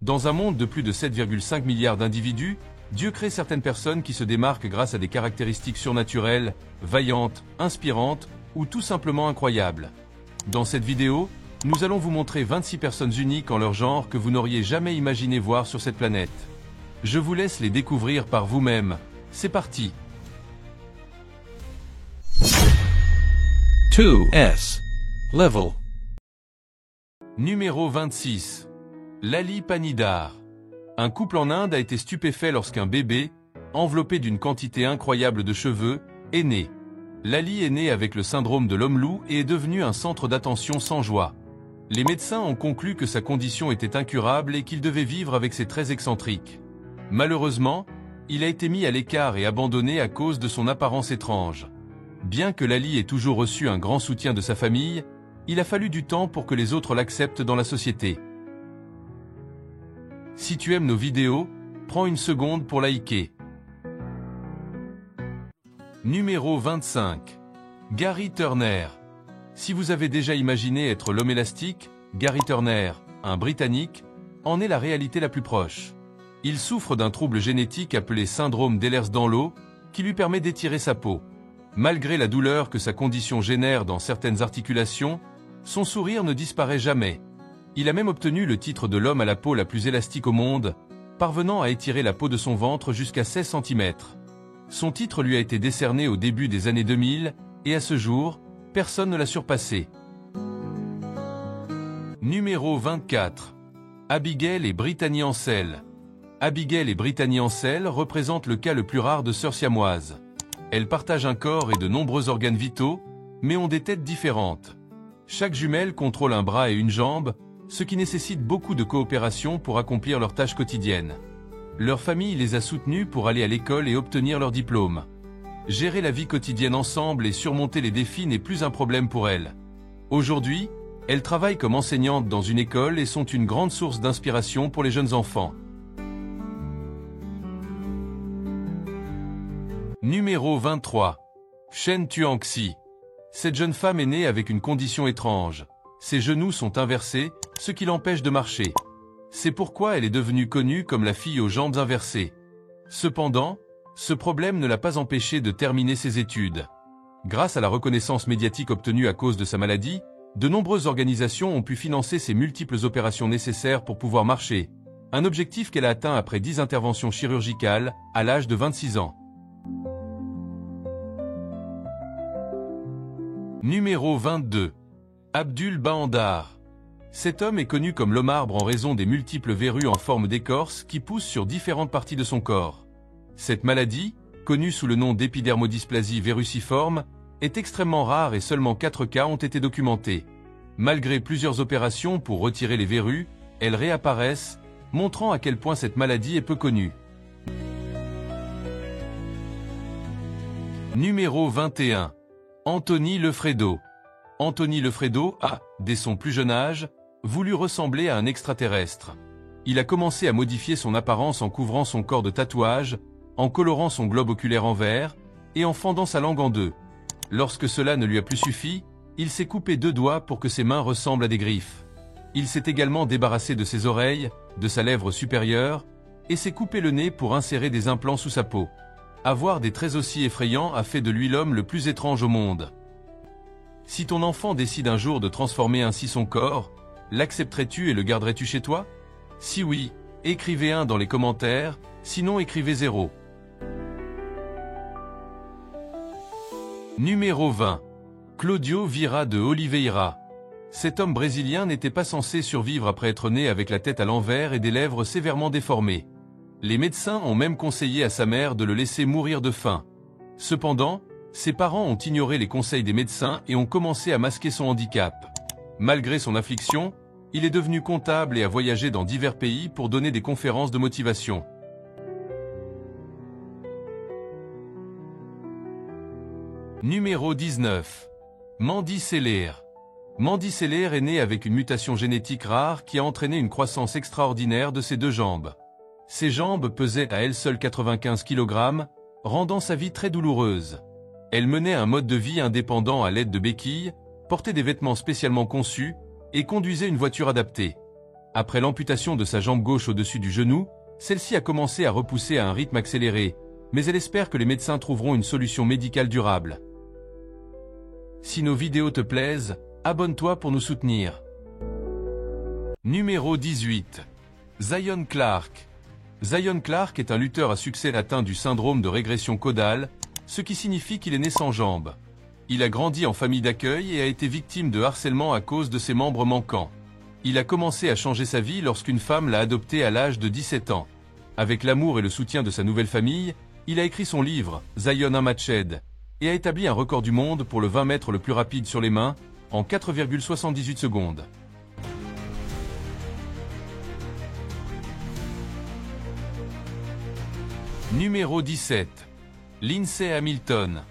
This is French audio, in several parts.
Dans un monde de plus de 7,5 milliards d'individus, Dieu crée certaines personnes qui se démarquent grâce à des caractéristiques surnaturelles, vaillantes, inspirantes ou tout simplement incroyables. Dans cette vidéo, nous allons vous montrer 26 personnes uniques en leur genre que vous n'auriez jamais imaginé voir sur cette planète. Je vous laisse les découvrir par vous-même. C'est parti! 2S Level. Numéro 26. Lali Panidar. Un couple en Inde a été stupéfait lorsqu'un bébé, enveloppé d'une quantité incroyable de cheveux, est né. Lali est né avec le syndrome de l'homme-loup et est devenu un centre d'attention sans joie. Les médecins ont conclu que sa condition était incurable et qu'il devait vivre avec ses traits excentriques. Malheureusement, il a été mis à l'écart et abandonné à cause de son apparence étrange. Bien que Lali ait toujours reçu un grand soutien de sa famille, il a fallu du temps pour que les autres l'acceptent dans la société. Si tu aimes nos vidéos, prends une seconde pour liker. Numéro 25. Gary Turner. Si vous avez déjà imaginé être l'homme élastique, Gary Turner, un Britannique, en est la réalité la plus proche. Il souffre d'un trouble génétique appelé syndrome d'Ehlers-Danlos, qui lui permet d'étirer sa peau. Malgré la douleur que sa condition génère dans certaines articulations, son sourire ne disparaît jamais. Il a même obtenu le titre de l'homme à la peau la plus élastique au monde, parvenant à étirer la peau de son ventre jusqu'à 16 cm. Son titre lui a été décerné au début des années 2000, et à ce jour, personne ne l'a surpassé. Numéro 24. Abigail et Brittany Ansel. Abigail et Brittany Ansel représentent le cas le plus rare de sœurs siamoises. Elles partagent un corps et de nombreux organes vitaux, mais ont des têtes différentes. Chaque jumelle contrôle un bras et une jambe, ce qui nécessite beaucoup de coopération pour accomplir leurs tâches quotidiennes. Leur famille les a soutenues pour aller à l'école et obtenir leur diplôme. Gérer la vie quotidienne ensemble et surmonter les défis n'est plus un problème pour elles. Aujourd'hui, elles travaillent comme enseignantes dans une école et sont une grande source d'inspiration pour les jeunes enfants. Numéro 23. Chen Tuangxi. Cette jeune femme est née avec une condition étrange. Ses genoux sont inversés, ce qui l'empêche de marcher. C'est pourquoi elle est devenue connue comme la fille aux jambes inversées. Cependant, ce problème ne l'a pas empêchée de terminer ses études. Grâce à la reconnaissance médiatique obtenue à cause de sa maladie, de nombreuses organisations ont pu financer ses multiples opérations nécessaires pour pouvoir marcher. Un objectif qu'elle a atteint après 10 interventions chirurgicales, à l'âge de 26 ans. Numéro 22. Abdul Bahandar. Cet homme est connu comme l'homme arbre en raison des multiples verrues en forme d'écorce qui poussent sur différentes parties de son corps. Cette maladie, connue sous le nom d'épidermodysplasie verruciforme, est extrêmement rare et seulement 4 cas ont été documentés. Malgré plusieurs opérations pour retirer les verrues, elles réapparaissent, montrant à quel point cette maladie est peu connue. Numéro 21. Anthony Lefredo. Anthony Lefredo a, dès son plus jeune âge, voulu ressembler à un extraterrestre. Il a commencé à modifier son apparence en couvrant son corps de tatouages, en colorant son globe oculaire en vert, et en fendant sa langue en deux. Lorsque cela ne lui a plus suffi, il s'est coupé 2 doigts pour que ses mains ressemblent à des griffes. Il s'est également débarrassé de ses oreilles, de sa lèvre supérieure, et s'est coupé le nez pour insérer des implants sous sa peau. Avoir des traits aussi effrayants a fait de lui l'homme le plus étrange au monde. Si ton enfant décide un jour de transformer ainsi son corps, l'accepterais-tu et le garderais-tu chez toi? Si oui, écrivez 1 dans les commentaires, sinon écrivez 0. Numéro 20. Claudio Vieira de Oliveira. Cet homme brésilien n'était pas censé survivre après être né avec la tête à l'envers et des lèvres sévèrement déformées. Les médecins ont même conseillé à sa mère de le laisser mourir de faim. Cependant, ses parents ont ignoré les conseils des médecins et ont commencé à masquer son handicap. Malgré son affliction, il est devenu comptable et a voyagé dans divers pays pour donner des conférences de motivation. Numéro 19. Mandy Seller. Mandy Seller est née avec une mutation génétique rare qui a entraîné une croissance extraordinaire de ses 2 jambes. Ses jambes pesaient à elles seules 95 kg, rendant sa vie très douloureuse. Elle menait un mode de vie indépendant à l'aide de béquilles, portait des vêtements spécialement conçus et conduisait une voiture adaptée. Après l'amputation de sa jambe gauche au-dessus du genou, celle-ci a commencé à repousser à un rythme accéléré, mais elle espère que les médecins trouveront une solution médicale durable. Si nos vidéos te plaisent, abonne-toi pour nous soutenir. Numéro 18. Zion Clark. Zion Clark est un lutteur à succès atteint du syndrome de régression caudale, ce qui signifie qu'il est né sans jambes. Il a grandi en famille d'accueil et a été victime de harcèlement à cause de ses membres manquants. Il a commencé à changer sa vie lorsqu'une femme l'a adopté à l'âge de 17 ans. Avec l'amour et le soutien de sa nouvelle famille, il a écrit son livre, Zion Unmatched, et a établi un record du monde pour le 20 mètres le plus rapide sur les mains, en 4,78 secondes. Numéro 17. Lindsay Hamilton.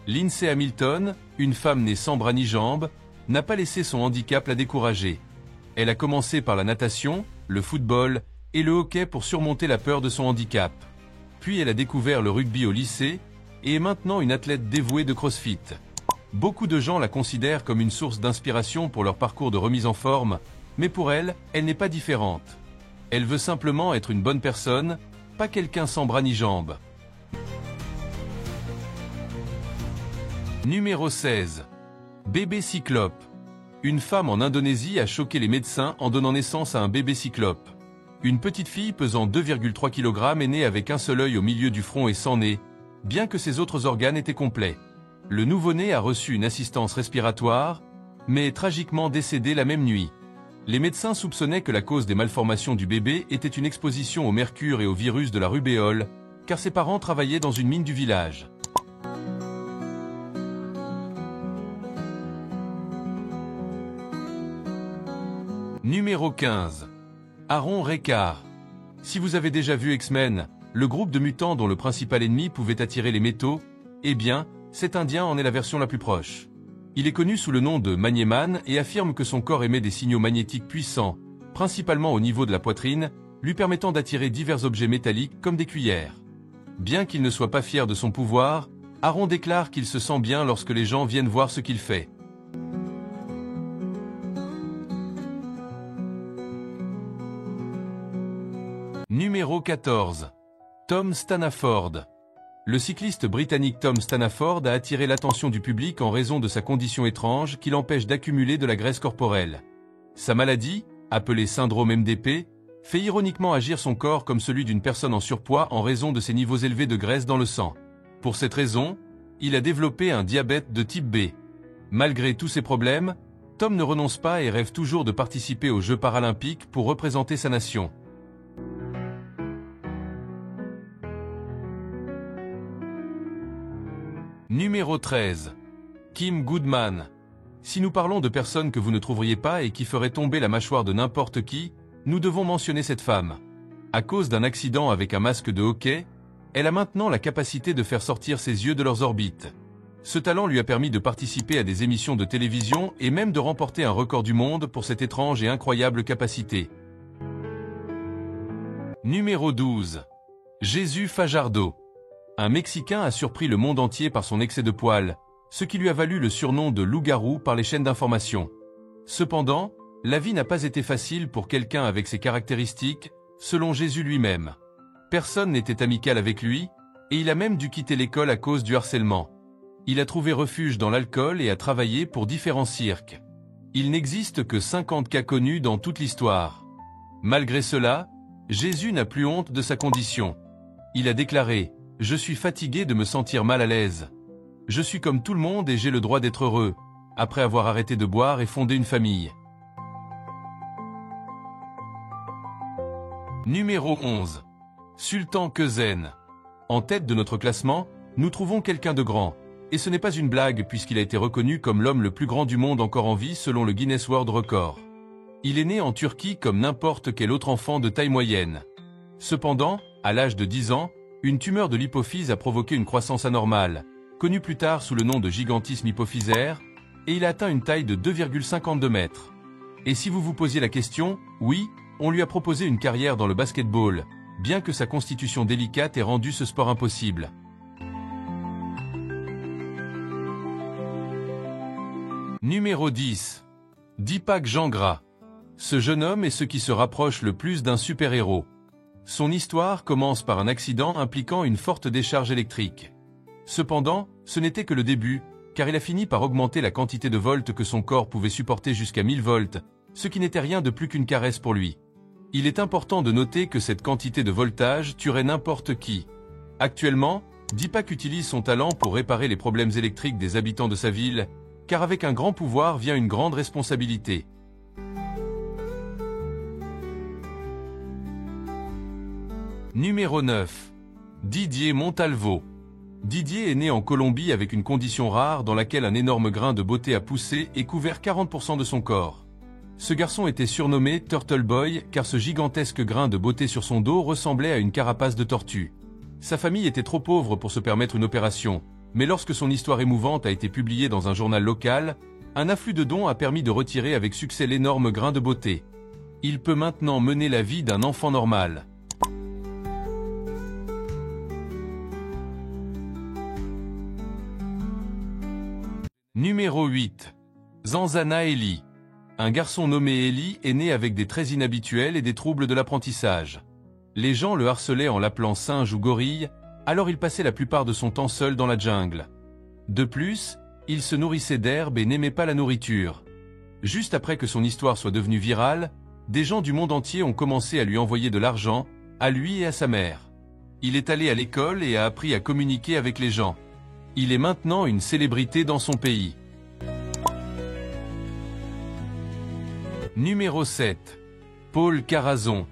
Lindsay Hamilton, une femme née sans bras ni jambes, n'a pas laissé son handicap la décourager. Elle a commencé par la natation, le football et le hockey pour surmonter la peur de son handicap. Puis elle a découvert le rugby au lycée et est maintenant une athlète dévouée de CrossFit. Beaucoup de gens la considèrent comme une source d'inspiration pour leur parcours de remise en forme, mais pour elle, elle n'est pas différente. Elle veut simplement être une bonne personne, pas quelqu'un sans bras ni jambes. Numéro 16. Bébé cyclope. Une femme en Indonésie a choqué les médecins en donnant naissance à un bébé cyclope. Une petite fille pesant 2,3 kg est née avec un seul œil au milieu du front et sans nez, bien que ses autres organes étaient complets. Le nouveau-né a reçu une assistance respiratoire, mais est tragiquement décédé la même nuit. Les médecins soupçonnaient que la cause des malformations du bébé était une exposition au mercure et au virus de la rubéole, car ses parents travaillaient dans une mine du village. Numéro 15. Aaron Rekar. Si vous avez déjà vu X-Men, le groupe de mutants dont le principal ennemi pouvait attirer les métaux, eh bien, cet Indien en est la version la plus proche. Il est connu sous le nom de Magnéman et affirme que son corps émet des signaux magnétiques puissants, principalement au niveau de la poitrine, lui permettant d'attirer divers objets métalliques comme des cuillères. Bien qu'il ne soit pas fier de son pouvoir, Aaron déclare qu'il se sent bien lorsque les gens viennent voir ce qu'il fait. Numéro 14. Tom Stanaford. Le cycliste britannique Tom Stanaford a attiré l'attention du public en raison de sa condition étrange qui l'empêche d'accumuler de la graisse corporelle. Sa maladie, appelée syndrome MDP, fait ironiquement agir son corps comme celui d'une personne en surpoids en raison de ses niveaux élevés de graisse dans le sang. Pour cette raison, il a développé un diabète de type B. Malgré tous ces problèmes, Tom ne renonce pas et rêve toujours de participer aux Jeux paralympiques pour représenter sa nation. Numéro 13. Kim Goodman. Si nous parlons de personnes que vous ne trouveriez pas et qui feraient tomber la mâchoire de n'importe qui, nous devons mentionner cette femme. À cause d'un accident avec un masque de hockey, elle a maintenant la capacité de faire sortir ses yeux de leurs orbites. Ce talent lui a permis de participer à des émissions de télévision et même de remporter un record du monde pour cette étrange et incroyable capacité. Numéro 12. Jesús Fajardo. Un Mexicain a surpris le monde entier par son excès de poils, ce qui lui a valu le surnom de loup-garou par les chaînes d'information. Cependant, la vie n'a pas été facile pour quelqu'un avec ces caractéristiques, selon Jésus lui-même. Personne n'était amical avec lui, et il a même dû quitter l'école à cause du harcèlement. Il a trouvé refuge dans l'alcool et a travaillé pour différents cirques. Il n'existe que 50 cas connus dans toute l'histoire. Malgré cela, Jésus n'a plus honte de sa condition. Il a déclaré: « Je suis fatigué de me sentir mal à l'aise. Je suis comme tout le monde et j'ai le droit d'être heureux, après avoir arrêté de boire et fondé une famille. » Numéro 11. Sultan Kösen. En tête de notre classement, nous trouvons quelqu'un de grand. Et ce n'est pas une blague puisqu'il a été reconnu comme l'homme le plus grand du monde encore en vie selon le Guinness World Record. Il est né en Turquie comme n'importe quel autre enfant de taille moyenne. Cependant, à l'âge de 10 ans, une tumeur de l'hypophyse a provoqué une croissance anormale, connue plus tard sous le nom de gigantisme hypophysaire, et il a atteint une taille de 2,52 mètres. Et si vous vous posiez la question, oui, on lui a proposé une carrière dans le basketball, bien que sa constitution délicate ait rendu ce sport impossible. Numéro 10. Deepak Jangra. Ce jeune homme est ce qui se rapproche le plus d'un super-héros. Son histoire commence par un accident impliquant une forte décharge électrique. Cependant, ce n'était que le début, car il a fini par augmenter la quantité de volts que son corps pouvait supporter jusqu'à 1000 volts, ce qui n'était rien de plus qu'une caresse pour lui. Il est important de noter que cette quantité de voltage tuerait n'importe qui. Actuellement, Deepak utilise son talent pour réparer les problèmes électriques des habitants de sa ville, car avec un grand pouvoir vient une grande responsabilité. Numéro 9. Didier Montalvo. Didier est né en Colombie avec une condition rare dans laquelle un énorme grain de beauté a poussé et couvert 40% de son corps. Ce garçon était surnommé Turtle Boy car ce gigantesque grain de beauté sur son dos ressemblait à une carapace de tortue. Sa famille était trop pauvre pour se permettre une opération, mais lorsque son histoire émouvante a été publiée dans un journal local, un afflux de dons a permis de retirer avec succès l'énorme grain de beauté. Il peut maintenant mener la vie d'un enfant normal. Numéro 8. Zanzana Eli. Un garçon nommé Eli est né avec des traits inhabituels et des troubles de l'apprentissage. Les gens le harcelaient en l'appelant singe ou gorille, alors il passait la plupart de son temps seul dans la jungle. De plus, il se nourrissait d'herbe et n'aimait pas la nourriture. Juste après que son histoire soit devenue virale, des gens du monde entier ont commencé à lui envoyer de l'argent, à lui et à sa mère. Il est allé à l'école et a appris à communiquer avec les gens. Il est maintenant une célébrité dans son pays. Numéro 7. Paul Carazon.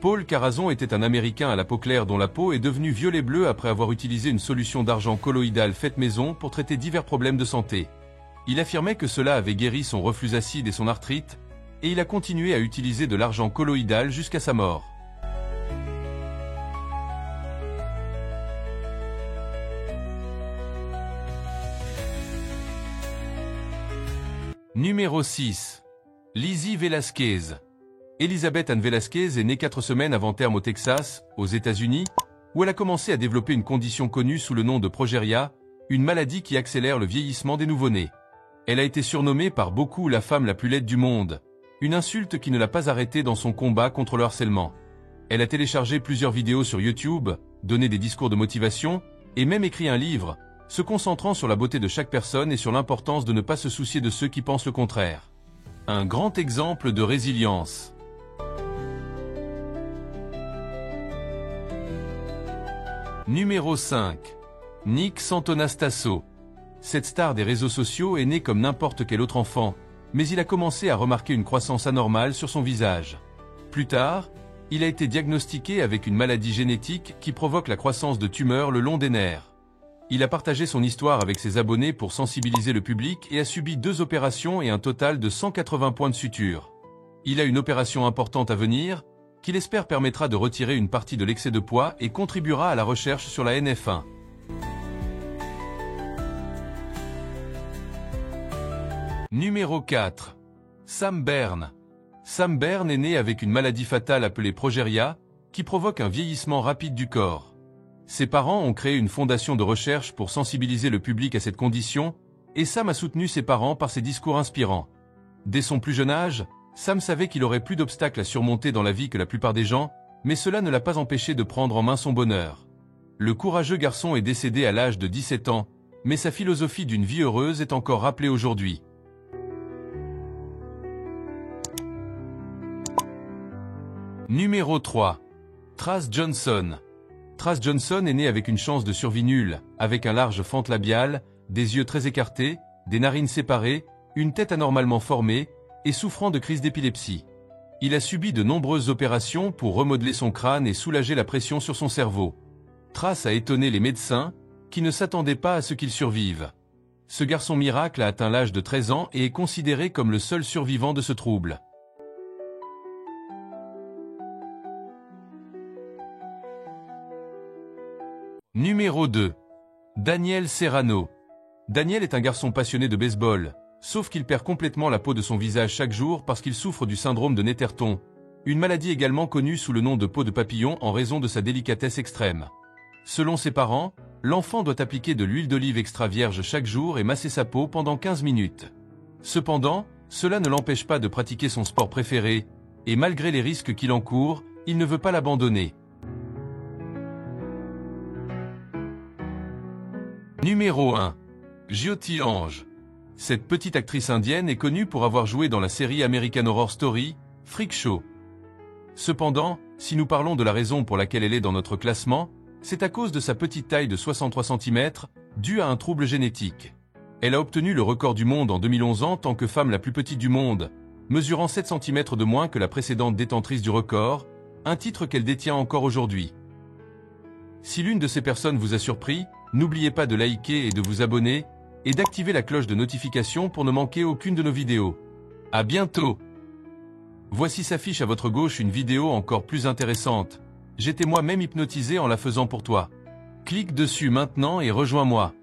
Paul Carazon était un Américain à la peau claire dont la peau est devenue violet-bleu après avoir utilisé une solution d'argent colloïdal faite maison pour traiter divers problèmes de santé. Il affirmait que cela avait guéri son reflux acide et son arthrite, et il a continué à utiliser de l'argent colloïdal jusqu'à sa mort. Numéro 6. Lizzie Velasquez. Elizabeth Ann Velasquez est née 4 semaines avant terme au Texas, aux États-Unis, où elle a commencé à développer une condition connue sous le nom de progéria, une maladie qui accélère le vieillissement des nouveau-nés. Elle a été surnommée par beaucoup la femme la plus laide du monde, une insulte qui ne l'a pas arrêtée dans son combat contre le harcèlement. Elle a téléchargé plusieurs vidéos sur YouTube, donné des discours de motivation, et même écrit un livre, se concentrant sur la beauté de chaque personne et sur l'importance de ne pas se soucier de ceux qui pensent le contraire. Un grand exemple de résilience. Numéro 5. Nick Santonastasso. Cette star des réseaux sociaux est née comme n'importe quel autre enfant, mais il a commencé à remarquer une croissance anormale sur son visage. Plus tard, il a été diagnostiqué avec une maladie génétique qui provoque la croissance de tumeurs le long des nerfs. Il a partagé son histoire avec ses abonnés pour sensibiliser le public et a subi 2 opérations et un total de 180 points de suture. Il a une opération importante à venir, qu'il espère permettra de retirer une partie de l'excès de poids et contribuera à la recherche sur la NF1. Numéro 4. Sam Berne. Sam Berne est né avec une maladie fatale appelée progéria, qui provoque un vieillissement rapide du corps. Ses parents ont créé une fondation de recherche pour sensibiliser le public à cette condition, et Sam a soutenu ses parents par ses discours inspirants. Dès son plus jeune âge, Sam savait qu'il aurait plus d'obstacles à surmonter dans la vie que la plupart des gens, mais cela ne l'a pas empêché de prendre en main son bonheur. Le courageux garçon est décédé à l'âge de 17 ans, mais sa philosophie d'une vie heureuse est encore rappelée aujourd'hui. Numéro 3. Trace Johnson. Trace Johnson est née avec une chance de survie nulle, avec un large fente labiale, des yeux très écartés, des narines séparées, une tête anormalement formée, et souffrant de crises d'épilepsie. Il a subi de nombreuses opérations pour remodeler son crâne et soulager la pression sur son cerveau. Trace a étonné les médecins, qui ne s'attendaient pas à ce qu'il survive. Ce garçon miracle a atteint l'âge de 13 ans et est considéré comme le seul survivant de ce trouble. Numéro 2. Daniel Serrano. Daniel est un garçon passionné de baseball, sauf qu'il perd complètement la peau de son visage chaque jour parce qu'il souffre du syndrome de Netterton, une maladie également connue sous le nom de peau de papillon en raison de sa délicatesse extrême. Selon ses parents, l'enfant doit appliquer de l'huile d'olive extra vierge chaque jour et masser sa peau pendant 15 minutes. Cependant, cela ne l'empêche pas de pratiquer son sport préféré, et malgré les risques qu'il encourt, il ne veut pas l'abandonner. Numéro 1. Jyoti Ange. Cette petite actrice indienne est connue pour avoir joué dans la série American Horror Story, Freak Show. Cependant, si nous parlons de la raison pour laquelle elle est dans notre classement, c'est à cause de sa petite taille de 63 cm, due à un trouble génétique. Elle a obtenu le record du monde en 2011 en tant que femme la plus petite du monde, mesurant 7 cm de moins que la précédente détentrice du record, un titre qu'elle détient encore aujourd'hui. Si l'une de ces personnes vous a surpris, n'oubliez pas de liker et de vous abonner, et d'activer la cloche de notification pour ne manquer aucune de nos vidéos. À bientôt! Voici s'affiche à votre gauche une vidéo encore plus intéressante. J'étais moi-même hypnotisé en la faisant pour toi. Clique dessus maintenant et rejoins-moi.